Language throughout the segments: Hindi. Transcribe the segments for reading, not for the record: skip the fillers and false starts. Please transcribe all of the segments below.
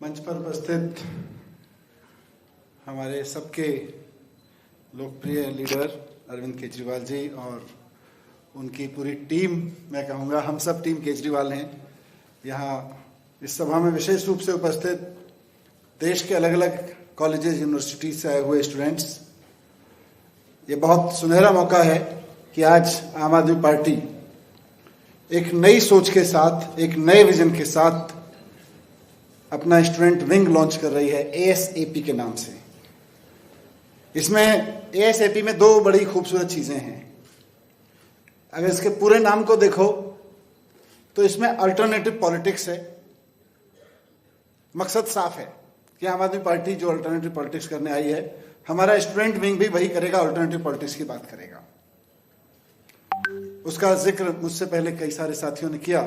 मंच पर उपस्थित हमारे सबके लोकप्रिय लीडर अरविंद केजरीवाल जी और उनकी पूरी टीम, मैं कहूँगा हम सब टीम केजरीवाल हैं। यहाँ इस सभा में विशेष रूप से उपस्थित देश के अलग अलग कॉलेजेस यूनिवर्सिटी से आए हुए स्टूडेंट्स, ये बहुत सुनहरा मौका है कि आज आम आदमी पार्टी एक नई सोच के साथ, एक नए विजन के साथ अपना स्टूडेंट विंग लॉन्च कर रही है एएसएपी के नाम से। इसमें एएसएपी में दो बड़ी खूबसूरत चीजें हैं। अगर इसके पूरे नाम को देखो तो इसमें अल्टरनेटिव पॉलिटिक्स है। मकसद साफ है कि आम आदमी पार्टी जो अल्टरनेटिव पॉलिटिक्स करने आई है, हमारा स्टूडेंट विंग भी वही करेगा, अल्टरनेटिव पॉलिटिक्स की बात करेगा। उसका जिक्र मुझसे पहले कई सारे साथियों ने किया,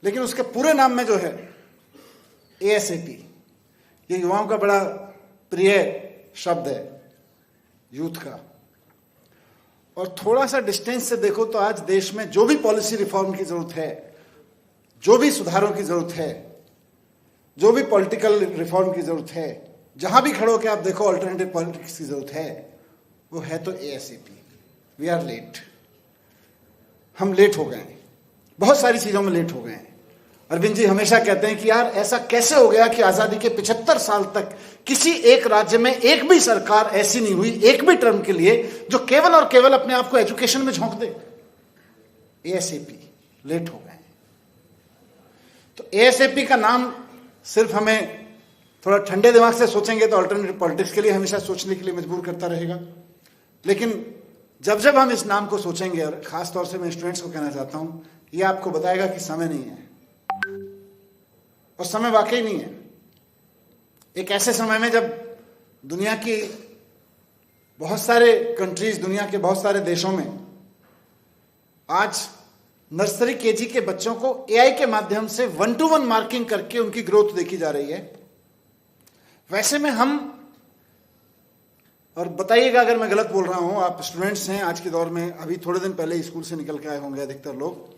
लेकिन उसके पूरे नाम में जो है एएसएपी, ये युवाओं का बड़ा प्रिय शब्द है, यूथ का। और थोड़ा सा डिस्टेंस से देखो तो आज देश में जो भी पॉलिसी रिफॉर्म की जरूरत है, जो भी सुधारों की जरूरत है, जो भी पॉलिटिकल रिफॉर्म की जरूरत है, जहां भी खड़े होकर आप देखो अल्टरनेटिव पॉलिटिक्स की जरूरत है, वो है तो एएसएपी। वी आर लेट, हम लेट हो गए हैं, बहुत सारी चीजों में लेट हो गए हैं। अरविंद जी हमेशा कहते हैं कि यार ऐसा कैसे हो गया कि आजादी के 75 साल तक किसी एक राज्य में एक भी सरकार ऐसी नहीं हुई, एक भी टर्म के लिए, जो केवल और केवल अपने आप को एजुकेशन में झोंक दे। एएसएपी, लेट हो गए। तो एएसएपी का नाम सिर्फ हमें थोड़ा ठंडे दिमाग से सोचेंगे तो अल्टरनेटिव पॉलिटिक्स के लिए हमेशा सोचने के लिए मजबूर करता रहेगा। लेकिन जब जब हम इस नाम को सोचेंगे, और खासतौर से मैं स्टूडेंट्स को कहना चाहता हूं, ये आपको बताएगा कि समय नहीं है, और समय वाकई नहीं है। एक ऐसे समय में जब दुनिया की बहुत सारे कंट्रीज, दुनिया के बहुत सारे देशों में आज नर्सरी केजी के बच्चों को एआई के माध्यम से 1-to-1 मार्किंग करके उनकी ग्रोथ देखी जा रही है, वैसे में हम, और बताइएगा अगर मैं गलत बोल रहा हूं, आप स्टूडेंट्स हैं आज के दौर में, अभी थोड़े दिन पहले स्कूल से निकल के आए होंगे अधिकतर लोग।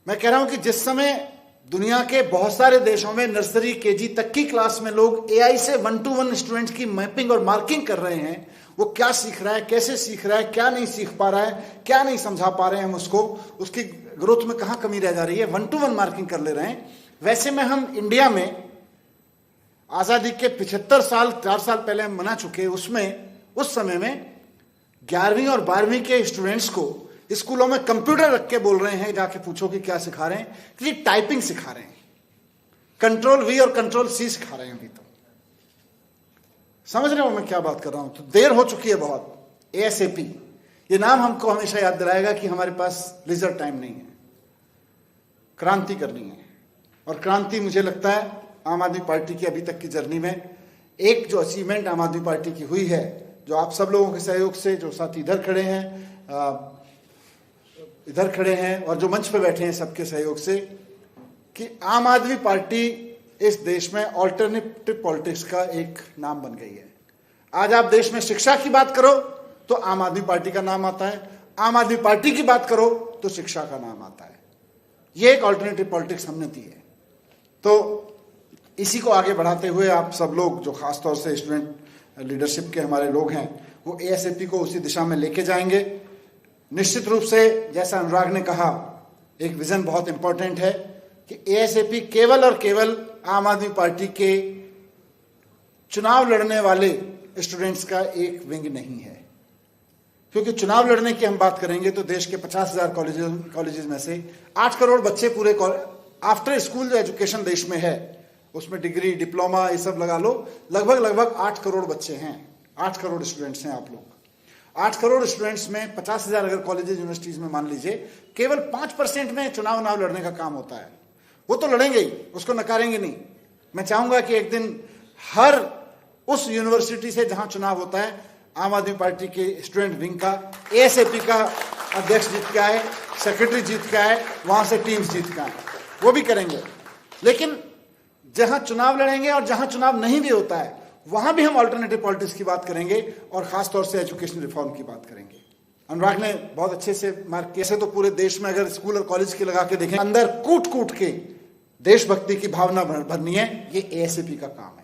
मैं कह रहा हूं कि जिस समय दुनिया के बहुत सारे देशों में नर्सरी केजी तक की क्लास में लोग एआई से 1-to-1 स्टूडेंट्स की मैपिंग और मार्किंग कर रहे हैं, वो क्या सीख रहा है, कैसे सीख रहा है, क्या नहीं सीख पा रहा है, क्या नहीं समझा पा रहे हैं हम उसको, उसकी ग्रोथ में कहां कमी रह जा रही है, 1-to-1 मार्किंग कर ले रहे हैं। वैसे में हम इंडिया में आजादी के 75 साल, 4 साल पहले हम मना चुके, उसमें उस समय में 11वीं और 12वीं के स्टूडेंट्स को स्कूलों में कंप्यूटर रख के बोल रहे हैं, जाके पूछो कि क्या सिखा रहे हैं, कि टाइपिंग सिखा रहे हैं, कंट्रोल वी और कंट्रोल सी सिखा रहे हैं। अभी तो समझ रहे हो मैं क्या बात कर रहा हूं? तो देर हो चुकी है बहुत। एएसएपी, ये नाम हमको हमेशा याद दिलाएगा कि हमारे पास लीजर टाइम नहीं है, क्रांति करनी है। और क्रांति मुझे लगता है आम आदमी पार्टी की अभी तक की जर्नी में एक जो अचीवमेंट आम आदमी पार्टी की हुई है, जो आप सब लोगों के सहयोग से, जो साथी इधर खड़े हैं और जो मंच पे बैठे हैं, सबके सहयोग से, कि आम आदमी पार्टी इस देश में ऑल्टरनेटिव पॉलिटिक्स का एक नाम बन गई है। आज आप देश में शिक्षा की बात करो तो आम आदमी पार्टी का नाम आता है, आम आदमी पार्टी की बात करो तो शिक्षा का नाम आता है। ये एक ऑल्टरनेटिव पॉलिटिक्स हमने दी है। तो इसी को आगे बढ़ाते हुए आप सब लोग, जो खासतौर से स्टूडेंट लीडरशिप के हमारे लोग हैं, वो एएसएपी को उसी दिशा में लेके जाएंगे। निश्चित रूप से जैसा अनुराग ने कहा, एक विजन बहुत इंपॉर्टेंट है कि एएसएपी केवल और केवल आम आदमी पार्टी के चुनाव लड़ने वाले स्टूडेंट्स का एक विंग नहीं है। क्योंकि चुनाव लड़ने की हम बात करेंगे तो देश के 50,000 कॉलेजेस में से 8 करोड़ बच्चे पूरे आफ्टर स्कूल जो एजुकेशन देश में है, उसमें डिग्री, डिप्लोमा, ये सब लगा लो, लगभग 8 करोड़ बच्चे हैं, 8 करोड़ स्टूडेंट्स हैं आप लोग। 8 करोड़ स्टूडेंट्स में 50,000 अगर कॉलेजेस यूनिवर्सिटीज में मान लीजिए, केवल 5% में चुनाव लड़ने का काम होता है। वो तो लड़ेंगे ही, उसको नकारेंगे नहीं। मैं चाहूंगा कि एक दिन हर उस यूनिवर्सिटी से जहां चुनाव होता है, आम आदमी पार्टी के स्टूडेंट विंग का, एएसएपी का अध्यक्ष जीत के आए, सेक्रेटरी जीत के आए, वहां से टीम्स जीत के आए, वो भी करेंगे। लेकिन जहां चुनाव लड़ेंगे और जहां चुनाव नहीं भी होता है, वहां भी हम अल्टरनेटिव पॉलिटिक्स की बात करेंगे और खासतौर से एजुकेशन रिफॉर्म की बात करेंगे। अनुराग ने बहुत अच्छे से मार्क किया। ऐसे तो पूरे देश में अगर स्कूल और कॉलेज के लगा के देखें, अंदर कूट कूट के देशभक्ति की भावना भरनी है, ये एएसएपी का काम है।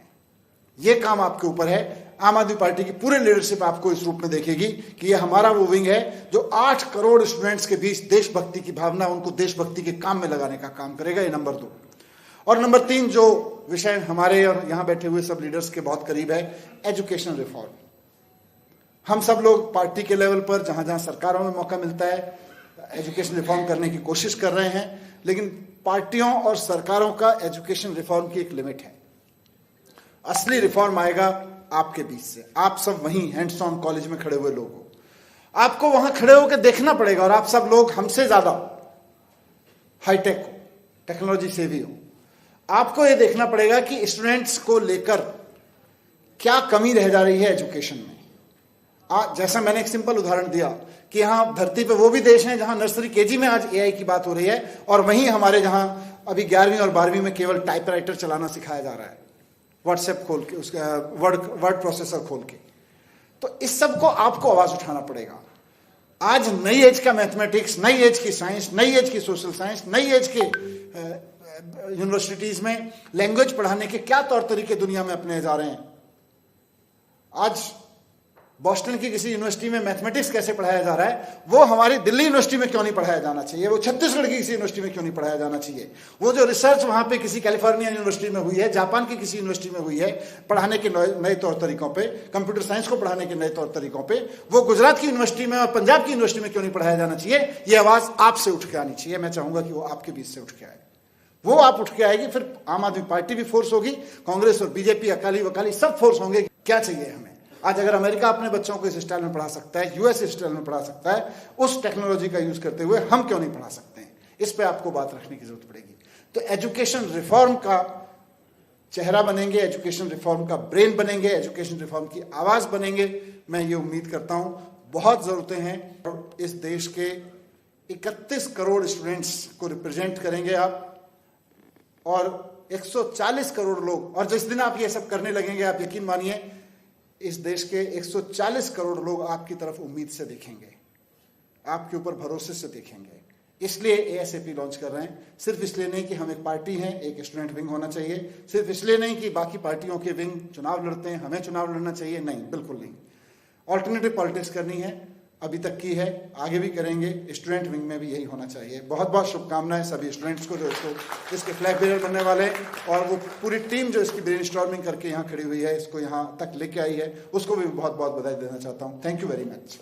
ये काम आपके ऊपर है। आम आदमी पार्टी की पूरे लीडरशिप आपको इस रूप में देखेगी कि ये हमारा वो विंग है जो 8 करोड़ स्टूडेंट्स के बीच देशभक्ति की भावना, उनको देशभक्ति के काम में लगाने का काम करेगा। ये नंबर 2। और नंबर 3 जो विषय हमारे और यहां बैठे हुए सब लीडर्स के बहुत करीब है, एजुकेशन रिफॉर्म। हम सब लोग पार्टी के लेवल पर जहां जहां सरकारों में मौका मिलता है एजुकेशन रिफॉर्म करने की कोशिश कर रहे हैं, लेकिन पार्टियों और सरकारों का एजुकेशन रिफॉर्म की एक लिमिट है। असली रिफॉर्म आएगा आपके बीच से। आप सब वहीं हैंड्स ऑन कॉलेज में खड़े हुए लोग हो, आपको वहां खड़े होकर देखना पड़ेगा। और आप सब लोग हमसे ज्यादा हाईटेक हो, टेक्नोलॉजी सेवी हो। आपको यह देखना पड़ेगा कि स्टूडेंट्स को लेकर क्या कमी रह जा रही है एजुकेशन में। जैसा मैंने एक सिंपल उदाहरण दिया कि यहां धरती पे वो भी देश हैं जहां नर्सरी केजी में आज एआई की बात हो रही है, और वहीं हमारे जहां अभी 11वीं और 12वीं में केवल टाइपराइटर चलाना सिखाया जा रहा है, व्हाट्सएप खोल के, उसका वर्ड प्रोसेसर खोल के। तो इस सब को आपको आवाज उठाना पड़ेगा। आज नई एज का मैथमेटिक्स, नई एज की साइंस, नई एज की सोशल साइंस, नई एज के यूनिवर्सिटीज में लैंग्वेज पढ़ाने के क्या तौर तरीके दुनिया में अपने जा रहे हैं। आज बॉस्टन की किसी यूनिवर्सिटी में मैथमेटिक्स कैसे पढ़ाया जा रहा है, वो हमारी दिल्ली यूनिवर्सिटी में क्यों नहीं पढ़ाया जाना चाहिए, वो छत्तीसगढ़ की किसी यूनिवर्सिटी में क्यों नहीं पढ़ाया जाना चाहिए। वो जो रिसर्च वहां पे किसी कैलिफोर्निया यूनिवर्सिटी में हुई है, जापान की किसी यूनिवर्सिटी में हुई है पढ़ाने के नए तौर तरीकों पे, कंप्यूटर साइंस को पढ़ाने के नए तौर तरीकों पे, वो गुजरात की यूनिवर्सिटी में और पंजाब की यूनिवर्सिटी में क्यों नहीं पढ़ाया जाना चाहिए। ये आवाज आपसे उठ के आनी चाहिए। मैं चाहूंगा कि वो आपके बीच से उठ के आए। वो आप उठ के आएगी, फिर आम आदमी पार्टी भी फोर्स होगी, कांग्रेस और बीजेपी, अकाली वकाली सब फोर्स होंगे। क्या चाहिए हमें? आज अगर अमेरिका अपने बच्चों को इस स्टाइल में पढ़ा सकता है, यूएस इस स्टाइल में पढ़ा सकता है, उस टेक्नोलॉजी का यूज करते हुए हम क्यों नहीं पढ़ा सकते हैं? इस पे आपको बात रखने की जरूरत पड़ेगी। तो एजुकेशन रिफॉर्म का चेहरा बनेंगे, एजुकेशन रिफॉर्म का ब्रेन बनेंगे, एजुकेशन रिफॉर्म की आवाज बनेंगे। मैं ये उम्मीद करता हूं। बहुत जरूरतें हैं। इस देश के 31 करोड़ स्टूडेंट्स को रिप्रेजेंट करेंगे आप, और 140 करोड़ लोग। और जिस दिन आप ये सब करने लगेंगे, आप यकीन मानिए इस देश के 140 करोड़ लोग आपकी तरफ उम्मीद से देखेंगे, आपके ऊपर भरोसे से देखेंगे। इसलिए एएसएपी लॉन्च कर रहे हैं। सिर्फ इसलिए नहीं कि हम एक पार्टी हैं, एक स्टूडेंट विंग होना चाहिए, सिर्फ इसलिए नहीं कि बाकी पार्टियों के विंग चुनाव लड़ते हैं, हमें चुनाव लड़ना चाहिए, नहीं, बिल्कुल नहीं। ऑल्टरनेटिव पॉलिटिक्स करनी है, अभी तक की है, आगे भी करेंगे। स्टूडेंट विंग में भी यही होना चाहिए। बहुत बहुत शुभकामनाएं सभी स्टूडेंट्स को जो इसके फ्लैग बेरर बनने वाले, और वो पूरी टीम जो इसकी ब्रेनस्टॉर्मिंग करके यहाँ खड़ी हुई है, इसको यहाँ तक लेके आई है, उसको भी बहुत बहुत बधाई देना चाहता हूँ। Thank you very much.